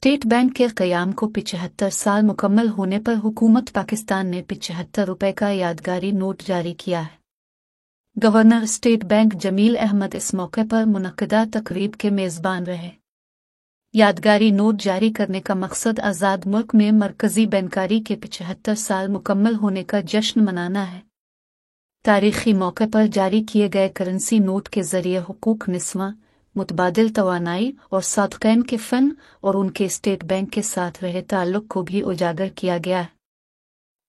State bank के क़याम को 75 साल मुकम्मल होने पर हुकूमत पाकिस्तान ने 75 रुपये का यादगारी नोट जारी किया है। Governor state bank Jameel Ahmed इस मौके पर मुनक्किदा तकरीब के मेज़बान रहे। यादगारी नोट जारी करने का मकसद आज़ाद मुल्क में मरकज़ी बैंकारी के 75 साल मुकम्मल होने का जश्न मनाना है। तारीख़ी मौके पर जारी किए गए करेंसी नोट के ज़रिए हुकूक निस्वां, मुतबादिल तवानाई और सादक़ैन के फ़न और उनके स्टेट बैंक के साथ रहे ताल्लुक़ को भी उजागर किया गया है।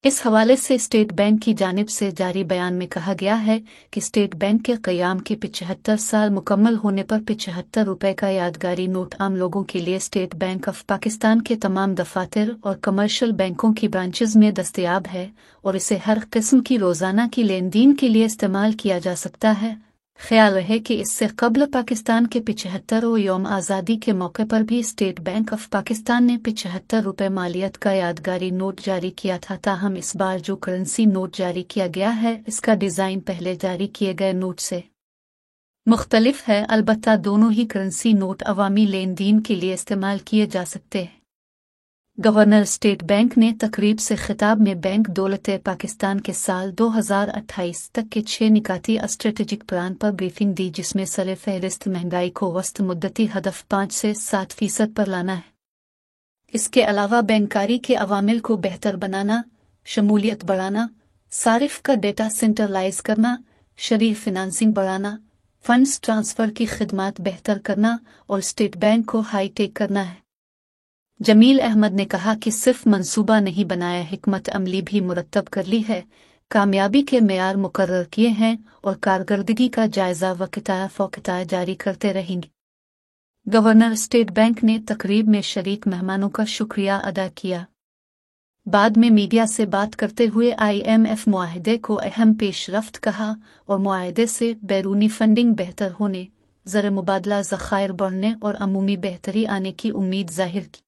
इस हवाले से स्टेट बैंक की जानिब से जारी बयान में कहा गया है कि स्टेट बैंक के क़याम के 75 साल मुकम्मल होने पर 75 रुपये का यादगारी नोट आम लोगों के लिए स्टेट बैंक ऑफ पाकिस्तान के तमाम दफातर और कमर्शियल बैंकों की ब्रांचेस में दस्तयाब है और इसे हर किस्म की रोज़ाना की लेन देन के लिए इस्तेमाल किया जा सकता है। ख्याल रहे कि इससे कबल पाकिस्तान के 75वें यौम आज़ादी के मौके पर भी स्टेट बैंक ऑफ पाकिस्तान ने 75 रुपये मालियत का यादगारी नोट जारी किया था। ताहम इस बार जो करेंसी नोट जारी किया गया है इसका डिज़ाइन पहले जारी किए गए नोट से मुख्तलिफ है। अलबत्ता दोनों ही करेंसी नोट अवामी लेन देन के लिए इस्तेमाल किए जा सकते हैं। गवर्नर स्टेट बैंक ने तकरीब से खिताब में बैंक दौलत-ए-पाकिस्तान के साल 2028 तक के 6 निकाती स्ट्रेटेजिक प्लान पर ब्रीफिंग दी, जिसमें सरे फहरिस्त महंगाई को वस्त मुद्दती हदफ 5 से 7% पर लाना है। इसके अलावा बैंकारी के अवामिल को बेहतर बनाना, शमूलियत बढ़ाना, सारिफ का डेटा सेंट्रलाइज करना, शरीर फिनांसिंग बढ़ाना, फंड्स ट्रांसफ़र की खिदमात बेहतर करना और स्टेट बैंक को हाईटेक करना है। जमील अहमद ने कहा कि सिर्फ मंसूबा नहीं बनाया, हिकमत अमली भी मुरतब कर ली है, कामयाबी के मेयार मुकर्रर किए हैं और कारकर्दगी का जायजा व किताया फ़ौक़िताया जारी करते रहेंगे। गवर्नर स्टेट बैंक ने तकरीब में शरीक मेहमानों का शुक्रिया अदा किया। बाद में मीडिया से बात करते हुए IMF मुआहदे को अहम पेशरफ्त कहा और मुआहदे से बैरूनी फंडिंग बेहतर होने, ज़र मुबादला ज़खायर बढ़ने और अमूमी बेहतरी आने की उम्मीद ज़ाहिर की।